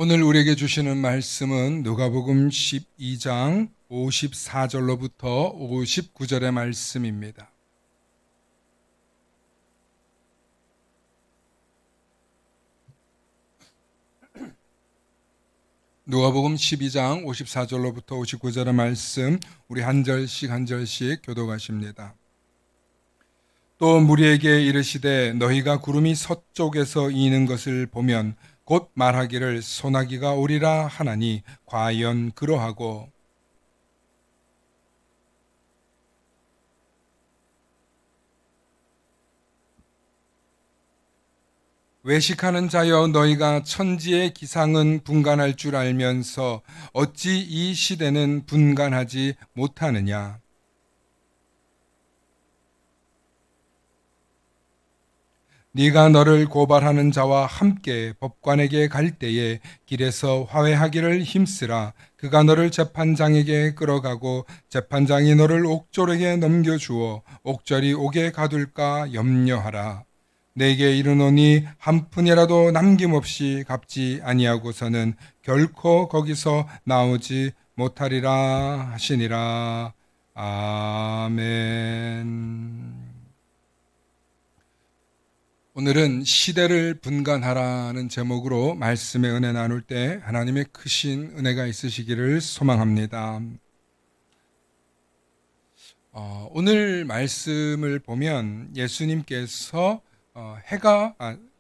오늘 우리에게 주시는 말씀은 누가복음 12장 54절로부터 59절의 말씀입니다. 누가복음 12장 54절로부터 59절의 말씀, 우리 한 절씩 교독하십니다. 또 무리에게 이르시되 너희가 구름이 서쪽에서 이는 것을 보면 곧 말하기를 소나기가 오리라 하나니 과연 그러하고, 외식하는 자여 너희가 천지의 기상은 분간할 줄 알면서 어찌 이 시대는 분간하지 못하느냐. 네가 너를 고발하는 자와 함께 법관에게 갈 때에 길에서 화해하기를 힘쓰라. 그가 너를 재판장에게 끌어가고 재판장이 너를 옥졸에게 넘겨주어 옥졸이 옥에 가둘까 염려하라. 내게 이르노니 한 푼이라도 남김없이 갚지 아니하고서는 결코 거기서 나오지 못하리라 하시니라. 아멘. 오늘은 시대를 분간하라는 제목으로 말씀의 은혜 나눌 때 하나님의 크신 은혜가 있으시기를 소망합니다. 오늘 말씀을 보면 예수님께서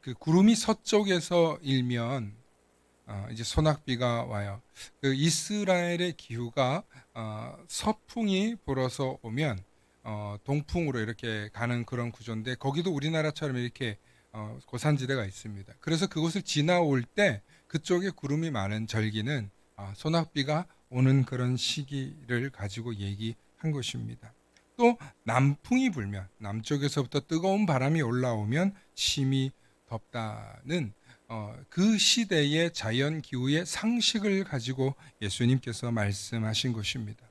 그 구름이 서쪽에서 일면 이제 소낙비가 와요. 그 이스라엘의 기후가 서풍이 불어서 오면 동풍으로 이렇게 가는 그런 구조인데, 거기도 우리나라처럼 이렇게 고산지대가 있습니다. 그래서 그곳을 지나올 때 그쪽에 구름이 많은 절기는 소낙비가 오는 그런 시기를 가지고 얘기한 것입니다. 또 남풍이 불면, 남쪽에서부터 뜨거운 바람이 올라오면 심히 덥다는 그 시대의 자연 기후의 상식을 가지고 예수님께서 말씀하신 것입니다.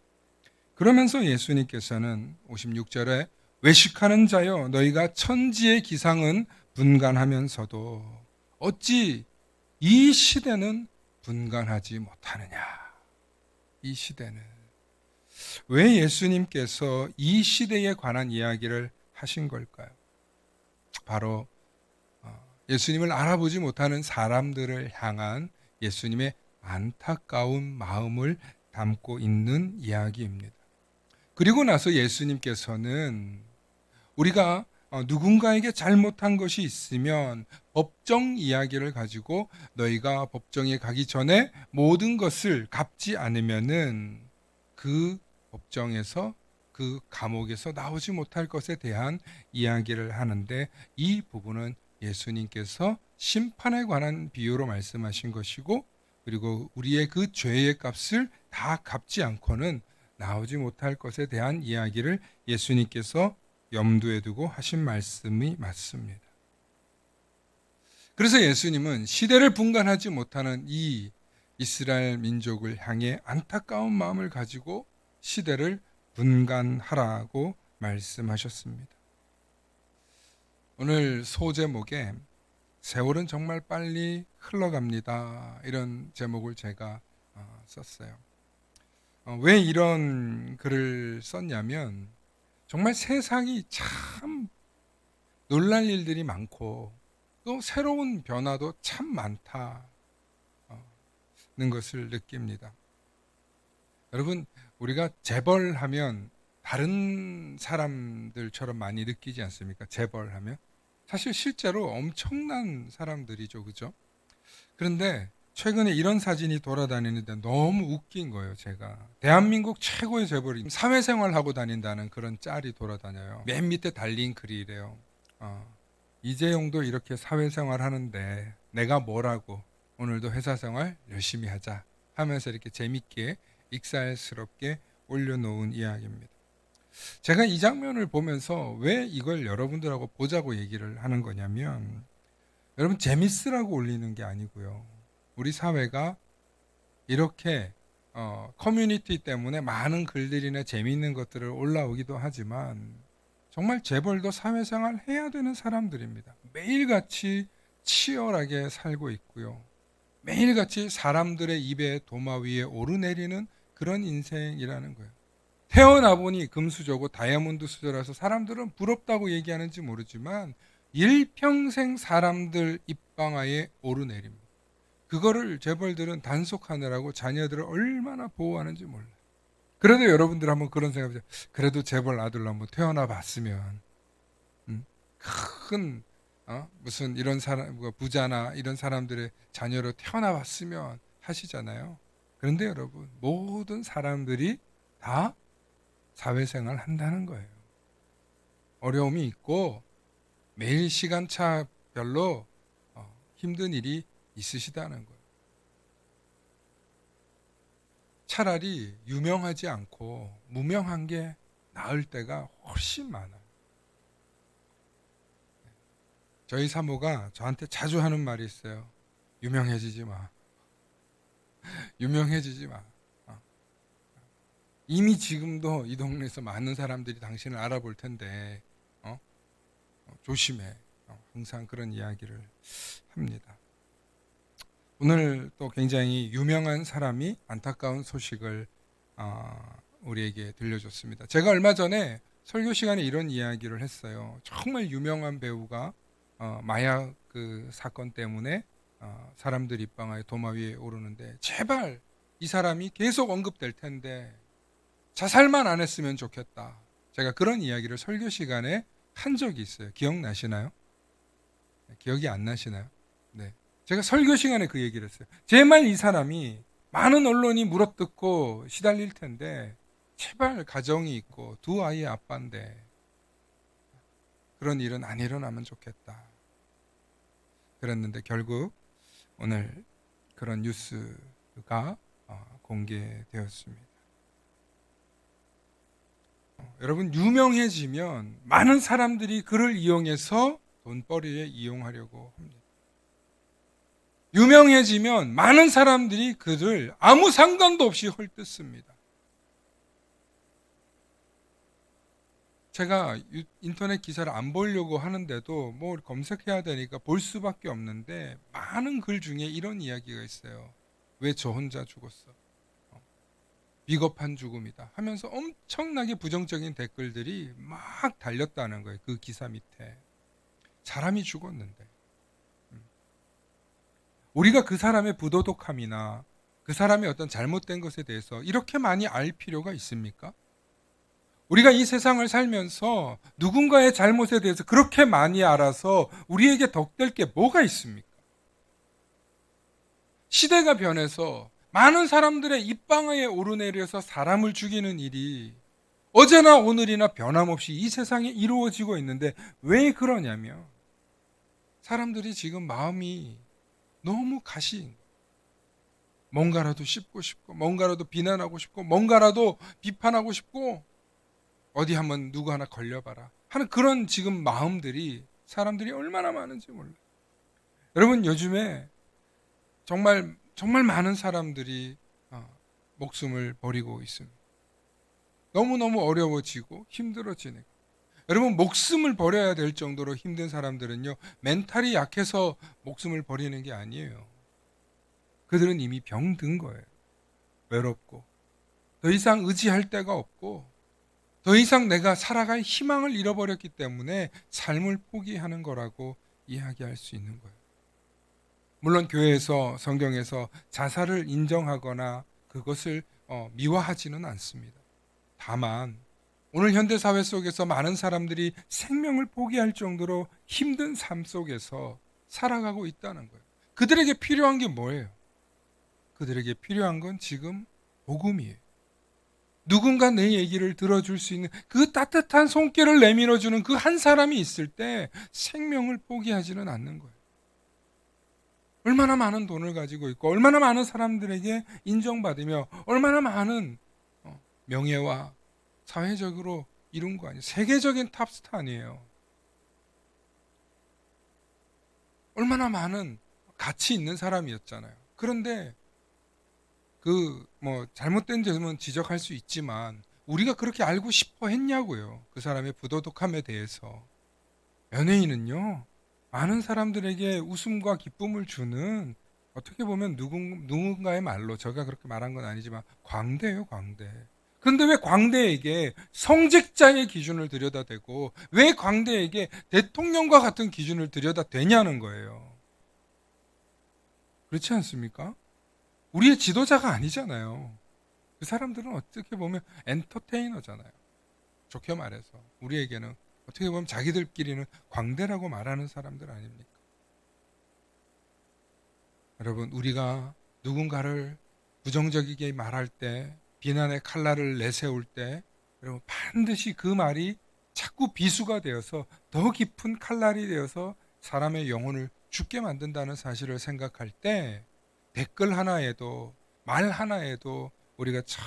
그러면서 예수님께서는 56절에 외식하는 자여 너희가 천지의 기상은 분간하면서도 어찌 이 시대는 분간하지 못하느냐. 이 시대는 왜 예수님께서 이 시대에 관한 이야기를 하신 걸까요? 바로 예수님을 알아보지 못하는 사람들을 향한 예수님의 안타까운 마음을 담고 있는 이야기입니다. 그리고 나서 예수님께서는 우리가 누군가에게 잘못한 것이 있으면 법정 이야기를 가지고 너희가 법정에 가기 전에 모든 것을 갚지 않으면은 그 법정에서, 그 감옥에서 나오지 못할 것에 대한 이야기를 하는데, 이 부분은 예수님께서 심판에 관한 비유로 말씀하신 것이고, 그리고 우리의 그 죄의 값을 다 갚지 않고는 나오지 못할 것에 대한 이야기를 예수님께서 염두에 두고 하신 말씀이 맞습니다. 그래서 예수님은 시대를 분간하지 못하는 이 이스라엘 민족을 향해 안타까운 마음을 가지고 시대를 분간하라고 말씀하셨습니다. 오늘 소제목에 세월은 정말 빨리 흘러갑니다, 이런 제목을 제가 썼어요. 왜 이런 글을 썼냐면, 정말 세상이 참 놀랄 일들이 많고 또 새로운 변화도 참 많다는 것을 느낍니다. 여러분, 우리가 재벌하면 다른 사람들처럼 많이 느끼지 않습니까? 재벌하면 사실 실제로 엄청난 사람들이죠, 그죠? 그런데 최근에 이런 사진이 돌아다니는데 너무 웃긴 거예요. 제가 대한민국 최고의 재벌이 사회생활 하고 다닌다는 그런 짤이 돌아다녀요. 맨 밑에 달린 글이 이래요. 이재용도 이렇게 사회생활 하는데 내가 뭐라고, 오늘도 회사생활 열심히 하자 하면서 이렇게 재밌게 익살스럽게 올려놓은 이야기입니다. 제가 이 장면을 보면서 왜 이걸 여러분들하고 보자고 얘기를 하는 거냐면, 여러분, 재밌으라고 올리는 게 아니고요, 우리 사회가 이렇게 커뮤니티 때문에 많은 글들이나 재미있는 것들을 올라오기도 하지만 정말 재벌도 사회생활 해야 되는 사람들입니다. 매일같이 치열하게 살고 있고요. 매일같이 사람들의 입에 도마 위에 오르내리는 그런 인생이라는 거예요. 태어나 보니 금수저고 다이아몬드 수저라서 사람들은 부럽다고 얘기하는지 모르지만 일평생 사람들 입방아에 오르내립니다. 그거를 재벌들은 단속하느라고 자녀들을 얼마나 보호하는지 몰라요. 그래도 여러분들 한번 그런 생각해보세요. 그래도 재벌 아들로 한번 태어나 봤으면 큰 무슨 이런 사람 부자나 이런 사람들의 자녀로 태어나 봤으면 하시잖아요. 그런데 여러분, 모든 사람들이 다 사회생활 한다는 거예요. 어려움이 있고 매일 시간차별로 힘든 일이 있으시다는 거예요. 차라리 유명하지 않고 무명한 게 나을 때가 훨씬 많아요. 저희 사모가 저한테 자주 하는 말이 있어요. 유명해지지 마. 유명해지지 마. 이미 지금도 이 동네에서 많은 사람들이 당신을 알아볼 텐데 조심해. 항상 그런 이야기를 합니다. 오늘 또 굉장히 유명한 사람이 안타까운 소식을 우리에게 들려줬습니다. 제가 얼마 전에 설교 시간에 이런 이야기를 했어요. 정말 유명한 배우가 마약 그 사건 때문에 사람들 입방아에 도마 위에 오르는데 제발 이 사람이 계속 언급될 텐데 자살만 안 했으면 좋겠다. 제가 그런 이야기를 설교 시간에 한 적이 있어요. 기억나시나요? 기억이 안 나시나요? 네. 제가 설교 시간에 그 얘기를 했어요. 제발 이 사람이 많은 언론이 물어뜯고 시달릴 텐데 제발 가정이 있고 두 아이의 아빠인데 그런 일은 안 일어나면 좋겠다. 그랬는데 결국 오늘 그런 뉴스가 공개되었습니다. 여러분, 유명해지면 많은 사람들이 그를 이용해서 돈벌이에 이용하려고 합니다. 유명해지면 많은 사람들이 그를 아무 상관도 없이 헐뜯습니다. 제가 인터넷 기사를 안 보려고 하는데도 뭐 검색해야 되니까 볼 수밖에 없는데 많은 글 중에 이런 이야기가 있어요. 왜 저 혼자 죽었어? 비겁한 죽음이다 하면서 엄청나게 부정적인 댓글들이 막 달렸다는 거예요. 그 기사 밑에. 사람이 죽었는데 우리가 그 사람의 부도덕함이나 그 사람의 어떤 잘못된 것에 대해서 이렇게 많이 알 필요가 있습니까? 우리가 이 세상을 살면서 누군가의 잘못에 대해서 그렇게 많이 알아서 우리에게 덕될 게 뭐가 있습니까? 시대가 변해서 많은 사람들의 입방아에 오르내려서 사람을 죽이는 일이 어제나 오늘이나 변함없이 이 세상에 이루어지고 있는데 왜 그러냐면 사람들이 지금 마음이 너무 가시인 거예요. 뭔가라도 씹고 싶고 뭔가라도 비난하고 싶고 뭔가라도 비판하고 싶고 어디 한번 누구 하나 걸려봐라 하는 그런 지금 마음들이 사람들이 얼마나 많은지 몰라요. 여러분, 요즘에 정말 많은 사람들이 목숨을 버리고 있습니다. 너무너무 어려워지고 힘들어지네. 여러분, 목숨을 버려야 될 정도로 힘든 사람들은요, 멘탈이 약해서 목숨을 버리는 게 아니에요. 그들은 이미 병든 거예요. 외롭고 더 이상 의지할 데가 없고 더 이상 내가 살아갈 희망을 잃어버렸기 때문에 삶을 포기하는 거라고 이야기할 수 있는 거예요. 물론 교회에서 성경에서 자살을 인정하거나 그것을 미화하지는 않습니다. 다만 오늘 현대사회 속에서 많은 사람들이 생명을 포기할 정도로 힘든 삶 속에서 살아가고 있다는 거예요. 그들에게 필요한 게 뭐예요? 그들에게 필요한 건 지금 복음이에요. 누군가 내 얘기를 들어줄 수 있는 그 따뜻한 손길을 내밀어주는 그 한 사람이 있을 때 생명을 포기하지는 않는 거예요. 얼마나 많은 돈을 가지고 있고 얼마나 많은 사람들에게 인정받으며 얼마나 많은 명예와 사회적으로 이룬 거 아니에요. 세계적인 탑스타 아니에요. 얼마나 많은 가치 있는 사람이었잖아요. 그런데 잘못된 점은 지적할 수 있지만 우리가 그렇게 알고 싶어 했냐고요. 그 사람의 부도덕함에 대해서. 연예인은요, 많은 사람들에게 웃음과 기쁨을 주는 어떻게 보면 누군가의 말로, 제가 그렇게 말한 건 아니지만 광대예요, 광대. 그런데 왜 광대에게 성직자의 기준을 들여다대고 왜 광대에게 대통령과 같은 기준을 들여다대냐는 거예요. 그렇지 않습니까? 우리의 지도자가 아니잖아요. 그 사람들은 어떻게 보면 엔터테이너잖아요. 좋게 말해서 우리에게는 어떻게 보면 자기들끼리는 광대라고 말하는 사람들 아닙니까? 여러분, 우리가 누군가를 부정적이게 말할 때, 비난의 칼날을 내세울 때, 여러분 반드시 그 말이 자꾸 비수가 되어서 더 깊은 칼날이 되어서 사람의 영혼을 죽게 만든다는 사실을 생각할 때 댓글 하나에도, 말 하나에도 우리가 참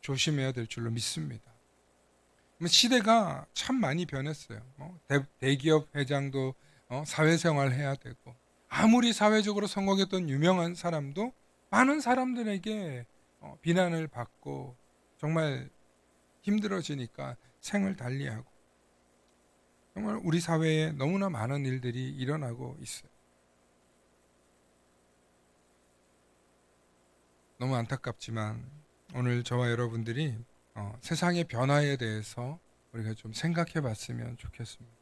조심해야 될 줄로 믿습니다. 시대가 참 많이 변했어요. 대기업 회장도 사회생활 해야 되고, 아무리 사회적으로 성공했던 유명한 사람도 많은 사람들에게 비난을 받고 정말 힘들어지니까 생을 달리하고, 정말 우리 사회에 너무나 많은 일들이 일어나고 있어요. 너무 안타깝지만 오늘 저와 여러분들이 세상의 변화에 대해서 우리가 좀 생각해 봤으면 좋겠습니다.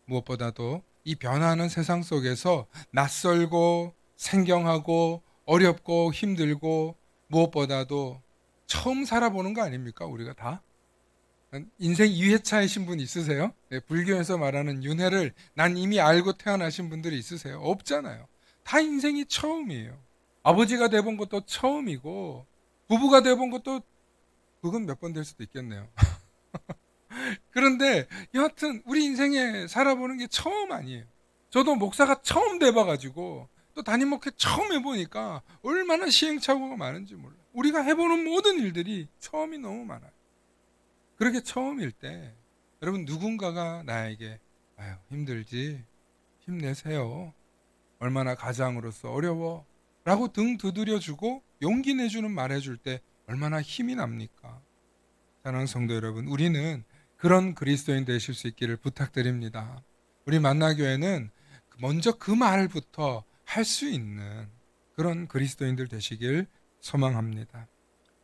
무엇보다도 이 변화하는 세상 속에서 낯설고 생경하고 어렵고 힘들고, 무엇보다도 처음 살아보는 거 아닙니까? 우리가 다 인생 2회차이신 분 있으세요? 네, 불교에서 말하는 윤회를 난 이미 알고 태어나신 분들이 있으세요? 없잖아요. 다 인생이 처음이에요. 아버지가 돼본 것도 처음이고, 부부가 돼본 것도, 그건 몇 번 될 수도 있겠네요. 그런데 여하튼 우리 인생에 살아보는 게 처음 아니에요. 저도 목사가 처음 돼봐가지고 또 담임 목회 처음 해보니까 얼마나 시행착오가 많은지 몰라요. 우리가 해보는 모든 일들이 처음이 너무 많아요. 그렇게 처음일 때 여러분, 누군가가 나에게 아유 힘들지, 힘내세요, 얼마나 가장으로서 어려워 라고 등 두드려주고 용기 내주는 말 해줄 때 얼마나 힘이 납니까? 사랑하는 성도 여러분, 우리는 그런 그리스도인 되실 수 있기를 부탁드립니다. 우리 만나교회는 먼저 그 말부터 할 수 있는 그런 그리스도인들 되시길 소망합니다.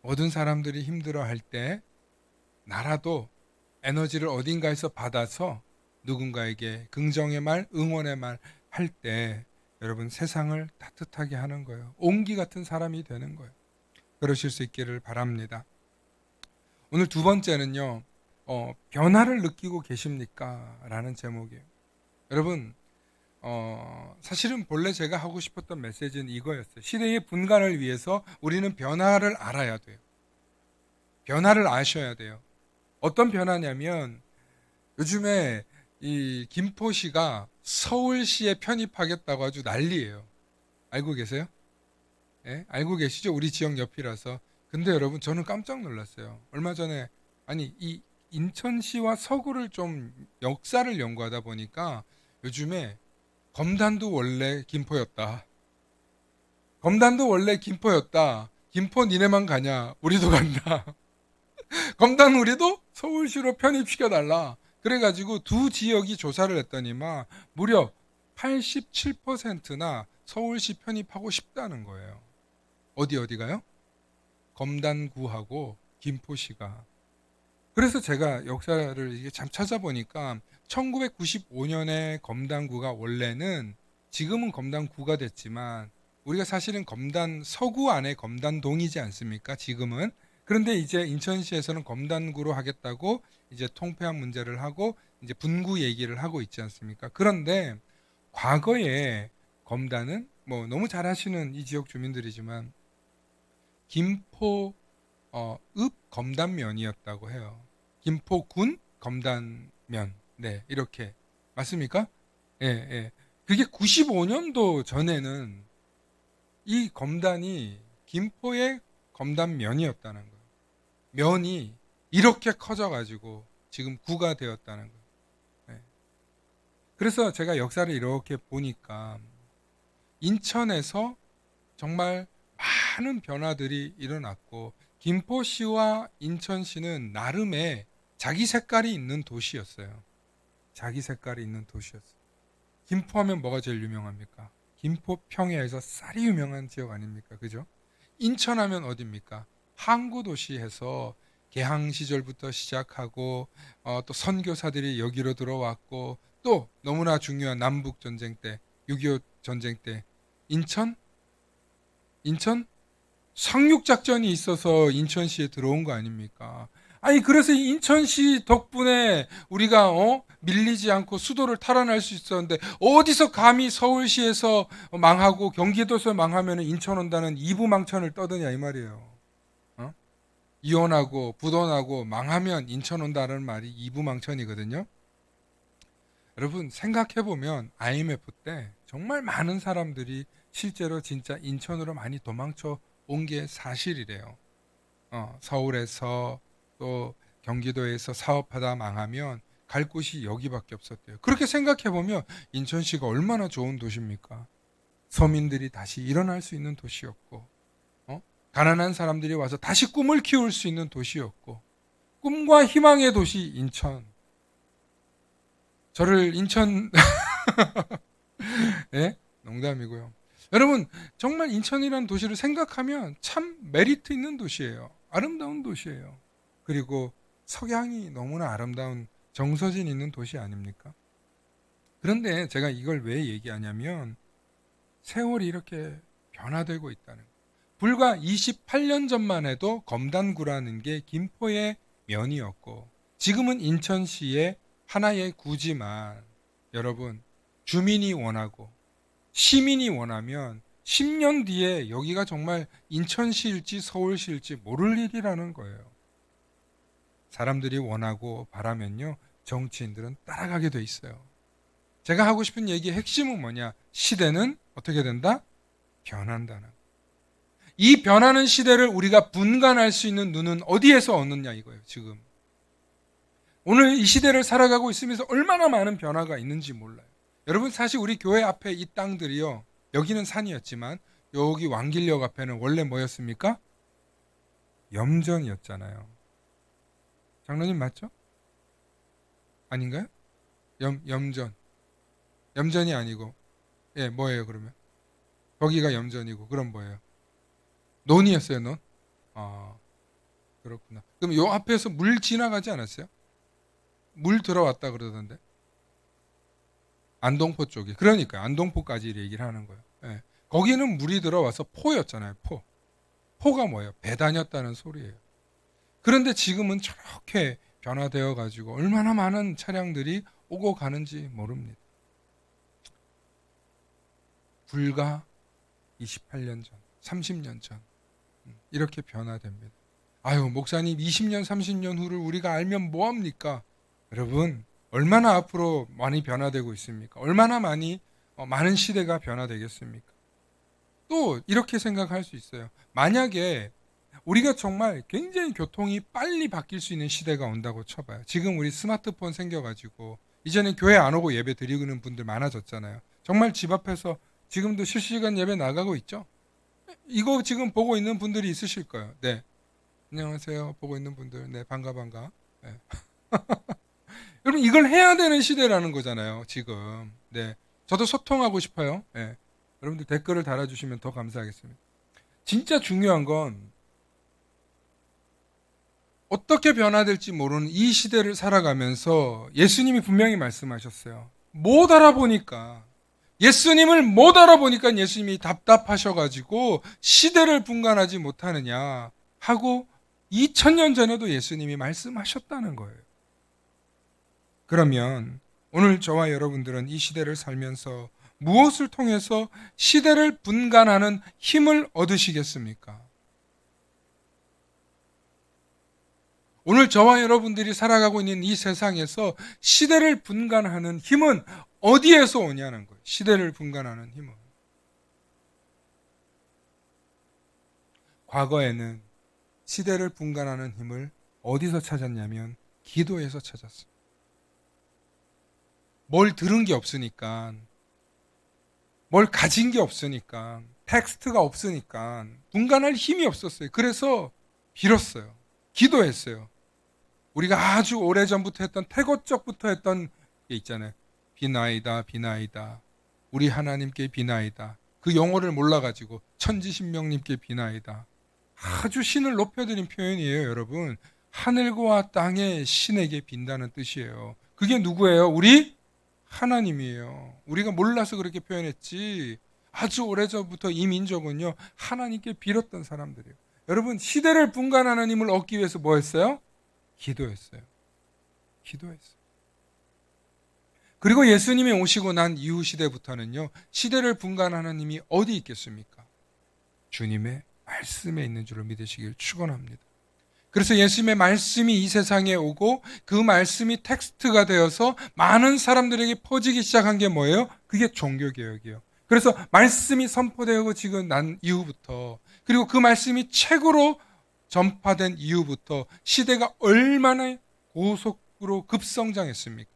모든 사람들이 힘들어할 때 나라도 에너지를 어딘가에서 받아서 누군가에게 긍정의 말, 응원의 말 할 때 여러분 세상을 따뜻하게 하는 거예요. 온기 같은 사람이 되는 거예요. 그러실 수 있기를 바랍니다. 오늘 두 번째는요, 변화를 느끼고 계십니까? 라는 제목이에요. 여러분, 사실은 본래 제가 하고 싶었던 메시지는 이거였어요. 시대의 분간을 위해서 우리는 변화를 알아야 돼요. 변화를 아셔야 돼요. 어떤 변화냐면, 요즘에 이 김포시가 서울시에 편입하겠다고 아주 난리예요. 알고 계세요? 예? 알고 계시죠? 우리 지역 옆이라서. 근데 여러분, 저는 깜짝 놀랐어요. 얼마 전에, 아니, 이 인천시와 서구를 좀 역사를 연구하다 보니까 요즘에 검단도 원래 김포였다. 검단도 원래 김포였다. 김포 니네만 가냐? 우리도 간다. 검단 우리도 서울시로 편입시켜달라. 그래가지고 두 지역이 조사를 했더니만 무려 87%나 서울시 편입하고 싶다는 거예요. 어디가요? 검단구하고 김포시가. 그래서 제가 역사를 이게 참 찾아보니까 1995년에 검단구가 원래는, 지금은 검단구가 됐지만 우리가 사실은 검단 서구 안에 검단동이지 않습니까? 지금은. 그런데 이제 인천시에서는 검단구로 하겠다고 이제 통폐합 문제를 하고 이제 분구 얘기를 하고 있지 않습니까? 그런데 과거에 검단은 뭐 너무 잘 아시는 이 지역 주민들이지만 김포 읍 검단면이었다고 해요. 김포군 검단면. 네, 이렇게 맞습니까? 예, 예. 그게 95년도 전에는 이 검단이 김포의 검단면이었다는 거예요. 면이 이렇게 커져가지고 지금 구가 되었다는 거예요. 예. 그래서 제가 역사를 이렇게 보니까 인천에서 정말 많은 변화들이 일어났고, 김포시와 인천시는 나름의 자기 색깔이 있는 도시였어요. 자기 색깔이 있는 도시였어요. 김포하면 뭐가 제일 유명합니까? 김포 평야에서 쌀이 유명한 지역 아닙니까? 그죠? 인천하면 어디입니까? 항구 도시에서 개항 시절부터 시작하고 또 선교사들이 여기로 들어왔고 또 너무나 중요한 남북 전쟁 때 6.25 전쟁 때 인천 상륙작전이 있어서 인천시에 들어온 거 아닙니까? 아니 그래서 인천시 덕분에 우리가 밀리지 않고 수도를 탈환할 수 있었는데 어디서 감히 서울시에서 망하고 경기도에서 망하면 인천 온다는 이부망천을 떠드냐 이 말이에요. 어? 이혼하고 부도나고 망하면 인천 온다는 말이 이부망천이거든요. 여러분 생각해보면 IMF 때 정말 많은 사람들이 실제로 진짜 인천으로 많이 도망쳐 온 게 사실이래요. 서울에서 또 경기도에서 사업하다 망하면 갈 곳이 여기밖에 없었대요. 그렇게 생각해보면 인천시가 얼마나 좋은 도시입니까? 서민들이 다시 일어날 수 있는 도시였고 가난한 사람들이 와서 다시 꿈을 키울 수 있는 도시였고 꿈과 희망의 도시 인천. 저를 인천 예? 농담이고요. 여러분 정말 인천이라는 도시를 생각하면 참 메리트 있는 도시예요. 아름다운 도시예요. 그리고 석양이 너무나 아름다운 정서진 있는 도시 아닙니까? 그런데 제가 이걸 왜 얘기하냐면 세월이 이렇게 변화되고 있다는 거예요. 불과 28년 전만 해도 검단구라는 게 김포의 면이었고 지금은 인천시의 하나의 구지만 여러분 주민이 원하고 시민이 원하면 10년 뒤에 여기가 정말 인천시일지 서울시일지 모를 일이라는 거예요. 사람들이 원하고 바라면요 정치인들은 따라가게 돼 있어요. 제가 하고 싶은 얘기의 핵심은 뭐냐? 시대는 어떻게 된다? 변한다는. 이 변하는 시대를 우리가 분간할 수 있는 눈은 어디에서 얻느냐 이거예요. 지금 오늘 이 시대를 살아가고 있으면서 얼마나 많은 변화가 있는지 몰라요. 여러분 사실 우리 교회 앞에 이 땅들이요. 여기는 산이었지만 여기 왕길역 앞에는 원래 뭐였습니까? 염전이었잖아요. 장로님 맞죠? 아닌가요? 염전. 염전이 아니고 예 뭐예요 그러면? 거기가 염전이고 그럼 뭐예요? 논이었어요 논? 아 그렇구나. 그럼 요 앞에서 물 지나가지 않았어요? 물 들어왔다 그러던데. 안동포 쪽이. 그러니까 안동포까지 얘기를 하는 거예요. 예. 거기는 물이 들어와서 포였잖아요. 포. 포가 뭐예요? 배 다녔다는 소리예요. 그런데 지금은 저렇게 변화되어 가지고 얼마나 많은 차량들이 오고 가는지 모릅니다. 불과 28년 전, 30년 전 이렇게 변화됩니다. 아유 목사님 20년 30년 후를 우리가 알면 뭐합니까? 여러분 얼마나 앞으로 많이 변화되고 있습니까? 얼마나 많은 시대가 변화되겠습니까? 또 이렇게 생각할 수 있어요. 만약에 우리가 정말 굉장히 교통이 빨리 바뀔 수 있는 시대가 온다고 쳐봐요. 지금 우리 스마트폰 생겨가지고 이제는 교회 안 오고 예배 드리는 분들 많아졌잖아요. 정말 집 앞에서 지금도 실시간 예배 나가고 있죠? 이거 지금 보고 있는 분들이 있으실 거예요. 네. 안녕하세요. 보고 있는 분들. 네, 반가. 네. 여러분 이걸 해야 되는 시대라는 거잖아요. 지금. 네. 저도 소통하고 싶어요. 네. 여러분들 댓글을 달아주시면 더 감사하겠습니다. 진짜 중요한 건 어떻게 변화될지 모르는 이 시대를 살아가면서 예수님이 분명히 말씀하셨어요. 예수님을 못 알아보니까 예수님이 답답하셔가지고 시대를 분간하지 못하느냐 하고 2000년 전에도 예수님이 말씀하셨다는 거예요. 그러면 오늘 저와 여러분들은 이 시대를 살면서 무엇을 통해서 시대를 분간하는 힘을 얻으시겠습니까? 오늘 저와 여러분들이 살아가고 있는 이 세상에서 시대를 분간하는 힘은 어디에서 오냐는 거예요. 시대를 분간하는 힘은. 과거에는 시대를 분간하는 힘을 어디서 찾았냐면 기도에서 찾았어요. 뭘 들은 게 없으니까, 뭘 가진 게 없으니까, 텍스트가 없으니까 분간할 힘이 없었어요. 그래서 빌었어요. 기도했어요. 우리가 아주 오래전부터 했던 태고적부터 했던 게 있잖아요. 비나이다. 우리 하나님께 비나이다. 그 용어를 몰라가지고 천지신명님께 비나이다. 아주 신을 높여드린 표현이에요, 여러분. 하늘과 땅의 신에게 빈다는 뜻이에요. 그게 누구예요? 우리 하나님이에요. 우리가 몰라서 그렇게 표현했지, 아주 오래전부터 이 민족은요, 하나님께 빌었던 사람들이에요. 여러분, 시대를 분간하는 힘을 얻기 위해서 뭐 했어요? 기도했어요. 기도했어요. 그리고 예수님이 오시고 난 이후 시대부터는요, 시대를 분간하는 힘이 어디 있겠습니까? 주님의 말씀에 있는 줄을 믿으시길 축원합니다. 그래서 예수님의 말씀이 이 세상에 오고 그 말씀이 텍스트가 되어서 많은 사람들에게 퍼지기 시작한 게 뭐예요? 그게 종교개혁이에요. 그래서 말씀이 선포되고 지금 난 이후부터, 그리고 그 말씀이 책으로 전파된 이후부터 시대가 얼마나 고속으로 급성장했습니까?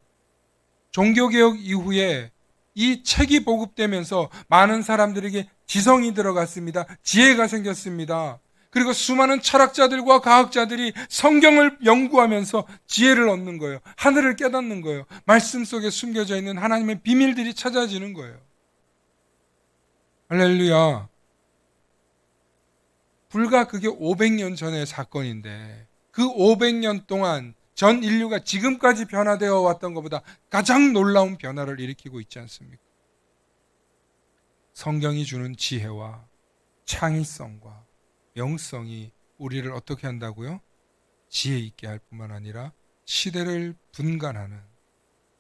종교개혁 이후에 이 책이 보급되면서 많은 사람들에게 지성이 들어갔습니다. 지혜가 생겼습니다. 그리고 수많은 철학자들과 과학자들이 성경을 연구하면서 지혜를 얻는 거예요. 하늘을 깨닫는 거예요. 말씀 속에 숨겨져 있는 하나님의 비밀들이 찾아지는 거예요. 할렐루야. 불과 그게 500년 전의 사건인데, 그 500년 동안 전 인류가 지금까지 변화되어 왔던 것보다 가장 놀라운 변화를 일으키고 있지 않습니까? 성경이 주는 지혜와 창의성과 영성이 우리를 어떻게 한다고요? 지혜 있게 할 뿐만 아니라 시대를 분간하는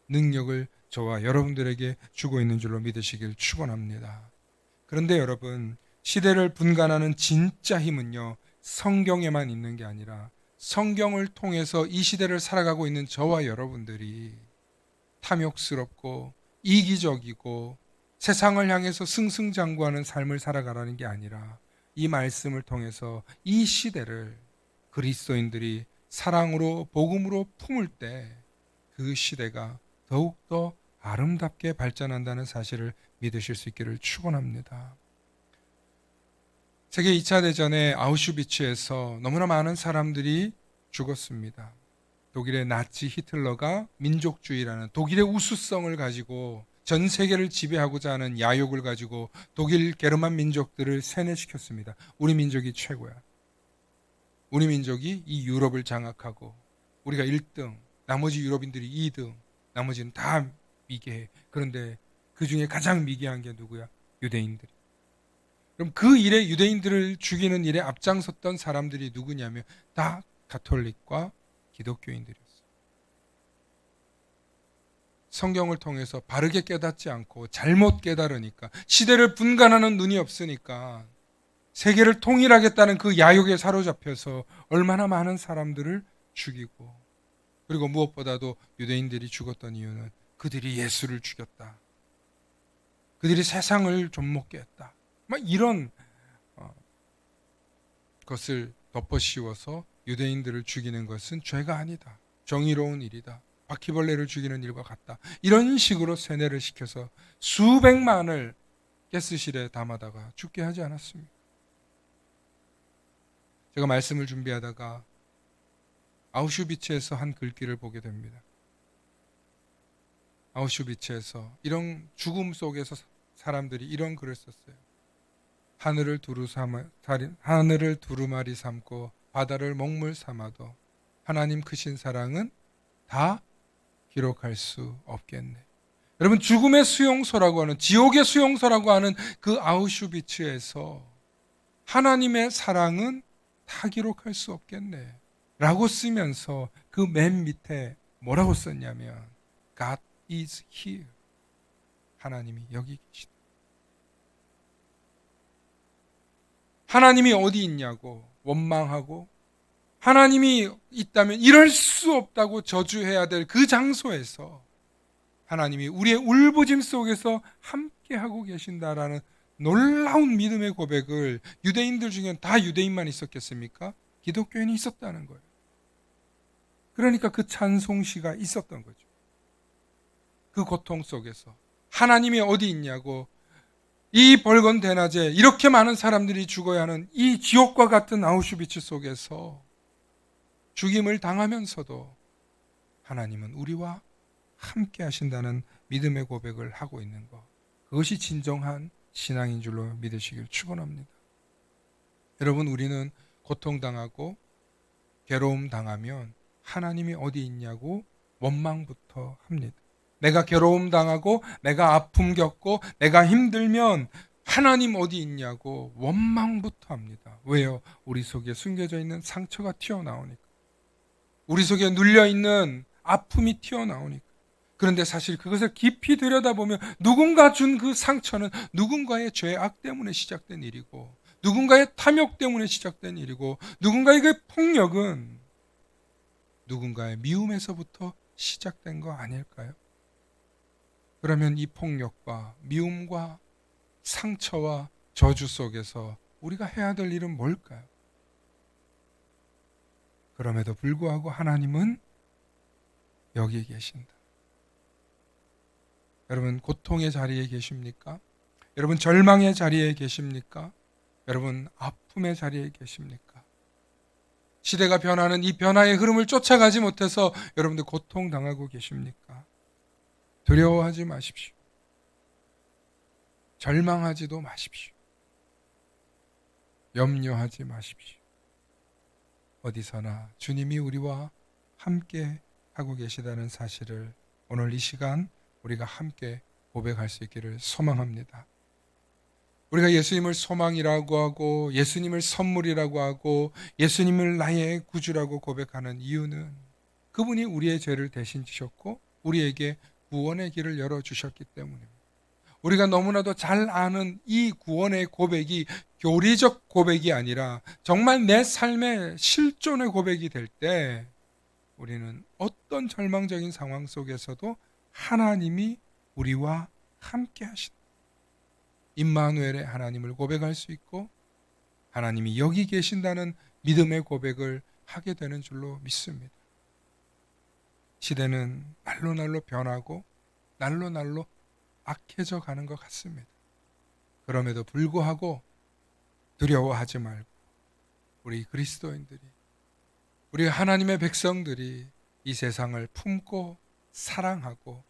능력을 저와 여러분들에게 주고 있는 줄로 믿으시길 축원합니다. 그런데 여러분, 시대를 분간하는 진짜 힘은요, 성경에만 있는 게 아니라 성경을 통해서 이 시대를 살아가고 있는 저와 여러분들이 탐욕스럽고 이기적이고 세상을 향해서 승승장구하는 삶을 살아가라는 게 아니라, 이 말씀을 통해서 이 시대를 그리스도인들이 사랑으로 복음으로 품을 때 그 시대가 더욱더 아름답게 발전한다는 사실을 믿으실 수 있기를 축원합니다. 세계 2차 대전의 아우슈비츠에서 너무나 많은 사람들이 죽었습니다. 독일의 나치 히틀러가 민족주의라는 독일의 우수성을 가지고 전 세계를 지배하고자 하는 야욕을 가지고 독일 게르만 민족들을 세뇌시켰습니다. 우리 민족이 최고야. 우리 민족이 이 유럽을 장악하고 우리가 1등, 나머지 유럽인들이 2등, 나머지는 다 미개해. 그런데 그 중에 가장 미개한 게 누구야? 유대인들. 그럼 그 일에, 유대인들을 죽이는 일에 앞장섰던 사람들이 누구냐면 다 가톨릭과 기독교인들이었어요. 성경을 통해서 바르게 깨닫지 않고 잘못 깨달으니까, 시대를 분간하는 눈이 없으니까 세계를 통일하겠다는 그 야욕에 사로잡혀서 얼마나 많은 사람들을 죽이고, 그리고 무엇보다도 유대인들이 죽었던 이유는 그들이 예수를 죽였다, 그들이 세상을 좀먹게 했다, 막 이런 것을 덮어씌워서 유대인들을 죽이는 것은 죄가 아니다, 정의로운 일이다, 바퀴벌레를 죽이는 일과 같다, 이런 식으로 세뇌를 시켜서 수백만을 가스실에 담아다가 죽게 하지 않았습니까? 제가 말씀을 준비하다가 아우슈비츠에서 한 글귀를 보게 됩니다. 아우슈비츠에서 이런 죽음 속에서 사람들이 이런 글을 썼어요. 하늘을 두루마리 삼고 바다를 먹물 삼아도 하나님 크신 사랑은 다 기록할 수 없겠네. 여러분, 죽음의 수용소라고 하는, 지옥의 수용소라고 하는 그 아우슈비츠에서 하나님의 사랑은 다 기록할 수 없겠네 라고 쓰면서 그 맨 밑에 뭐라고 썼냐면 God is here. 하나님이 여기 계시다. 하나님이 어디 있냐고 원망하고, 하나님이 있다면 이럴 수 없다고 저주해야 될 그 장소에서 하나님이 우리의 울부짖음 속에서 함께하고 계신다라는 놀라운 믿음의 고백을, 유대인들 중엔 다 유대인만 있었겠습니까? 기독교인이 있었다는 거예요. 그러니까 그 찬송시가 있었던 거죠. 그 고통 속에서 하나님이 어디 있냐고, 이 벌건 대낮에 이렇게 많은 사람들이 죽어야 하는 이 지옥과 같은 아우슈비츠 속에서 죽임을 당하면서도 하나님은 우리와 함께 하신다는 믿음의 고백을 하고 있는 것, 그것이 진정한 신앙인 줄로 믿으시길 축원합니다. 여러분, 우리는 고통당하고 괴로움 당하면 하나님이 어디 있냐고 원망부터 합니다. 내가 괴로움 당하고 내가 아픔 겪고 내가 힘들면 하나님 어디 있냐고 원망부터 합니다. 왜요? 우리 속에 숨겨져 있는 상처가 튀어나오니까. 우리 속에 눌려있는 아픔이 튀어나오니까. 그런데 사실 그것을 깊이 들여다보면 누군가 준 그 상처는 누군가의 죄악 때문에 시작된 일이고, 누군가의 탐욕 때문에 시작된 일이고, 누군가의 그 폭력은 누군가의 미움에서부터 시작된 거 아닐까요? 그러면 이 폭력과 미움과 상처와 저주 속에서 우리가 해야 될 일은 뭘까요? 그럼에도 불구하고 하나님은 여기 계신다. 여러분, 고통의 자리에 계십니까? 여러분, 절망의 자리에 계십니까? 여러분, 아픔의 자리에 계십니까? 시대가 변하는 이 변화의 흐름을 쫓아가지 못해서 여러분들 고통당하고 계십니까? 두려워하지 마십시오. 절망하지도 마십시오. 염려하지 마십시오. 어디서나 주님이 우리와 함께 하고 계시다는 사실을 오늘 이 시간 우리가 함께 고백할 수 있기를 소망합니다. 우리가 예수님을 소망이라고 하고 예수님을 선물이라고 하고 예수님을 나의 구주라고 고백하는 이유는 그분이 우리의 죄를 대신 지셨고 우리에게 구원의 길을 열어주셨기 때문입니다. 우리가 너무나도 잘 아는 이 구원의 고백이 교리적 고백이 아니라 정말 내 삶의 실존의 고백이 될 때 우리는 어떤 절망적인 상황 속에서도 하나님이 우리와 함께 하신다. 임마누엘의 하나님을 고백할 수 있고 하나님이 여기 계신다는 믿음의 고백을 하게 되는 줄로 믿습니다. 시대는 날로 날로 변하고 날로 날로 악해져 가는 것 같습니다. 그럼에도 불구하고 두려워하지 말고 우리 그리스도인들이, 우리 하나님의 백성들이 이 세상을 품고 사랑하고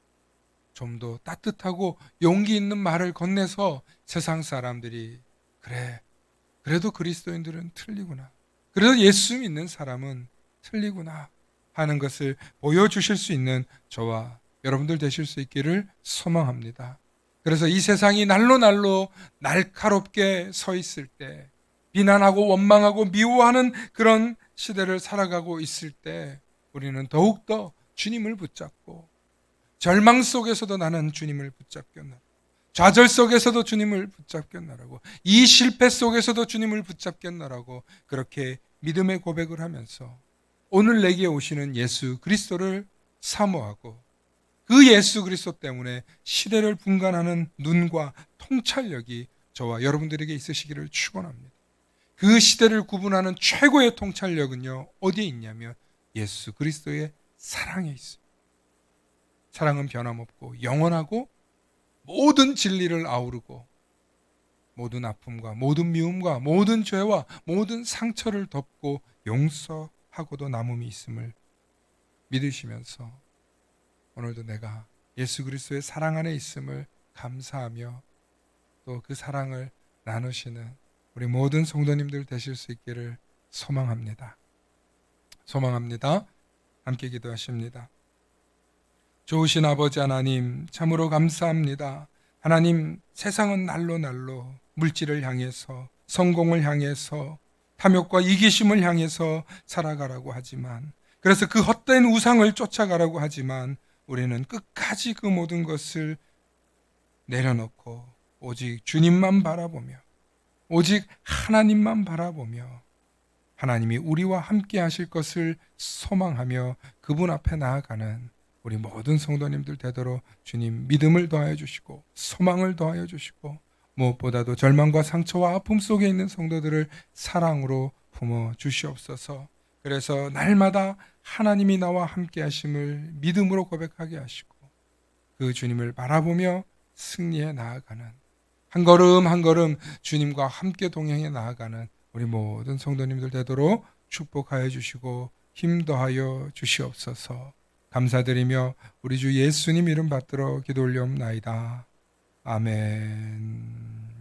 좀 더 따뜻하고 용기 있는 말을 건네서 세상 사람들이 그래, 그래도 그리스도인들은 틀리구나, 그래도 예수 믿는 사람은 틀리구나 하는 것을 보여주실 수 있는 저와 여러분들 되실 수 있기를 소망합니다. 그래서 이 세상이 날로 날로 날카롭게 서 있을 때, 비난하고 원망하고 미워하는 그런 시대를 살아가고 있을 때 우리는 더욱더 주님을 붙잡고, 절망 속에서도 나는 주님을 붙잡겠노라, 좌절 속에서도 주님을 붙잡겠노라고, 이 실패 속에서도 주님을 붙잡겠노라고 그렇게 믿음의 고백을 하면서 오늘 내게 오시는 예수 그리스도를 사모하고 그 예수 그리스도 때문에 시대를 분간하는 눈과 통찰력이 저와 여러분들에게 있으시기를 축원합니다. 그 시대를 구분하는 최고의 통찰력은요, 어디에 있냐면 예수 그리스도의 사랑에 있습니다. 사랑은 변함없고 영원하고 모든 진리를 아우르고 모든 아픔과 모든 미움과 모든 죄와 모든 상처를 덮고 용서하고도 남음이 있음을 믿으시면서 오늘도 내가 예수 그리스도의 사랑 안에 있음을 감사하며 또 그 사랑을 나누시는 우리 모든 성도님들 되실 수 있기를 소망합니다. 함께 기도하십니다. 좋으신 아버지 하나님, 참으로 감사합니다. 하나님, 세상은 날로 날로 물질을 향해서, 성공을 향해서, 탐욕과 이기심을 향해서 살아가라고 하지만, 그래서 그 헛된 우상을 쫓아가라고 하지만 우리는 끝까지 그 모든 것을 내려놓고 오직 주님만 바라보며 오직 하나님만 바라보며 하나님이 우리와 함께 하실 것을 소망하며 그분 앞에 나아가는 우리 모든 성도님들 되도록 주님 믿음을 더하여 주시고 소망을 더하여 주시고 무엇보다도 절망과 상처와 아픔 속에 있는 성도들을 사랑으로 품어 주시옵소서. 그래서 날마다 하나님이 나와 함께 하심을 믿음으로 고백하게 하시고 그 주님을 바라보며 승리해 나아가는, 한 걸음 한 걸음 주님과 함께 동행해 나아가는 우리 모든 성도님들 되도록 축복하여 주시고 힘 더하여 주시옵소서. 감사드리며 우리 주 예수님 이름 받들어 기도 올려옵나이다. 아멘.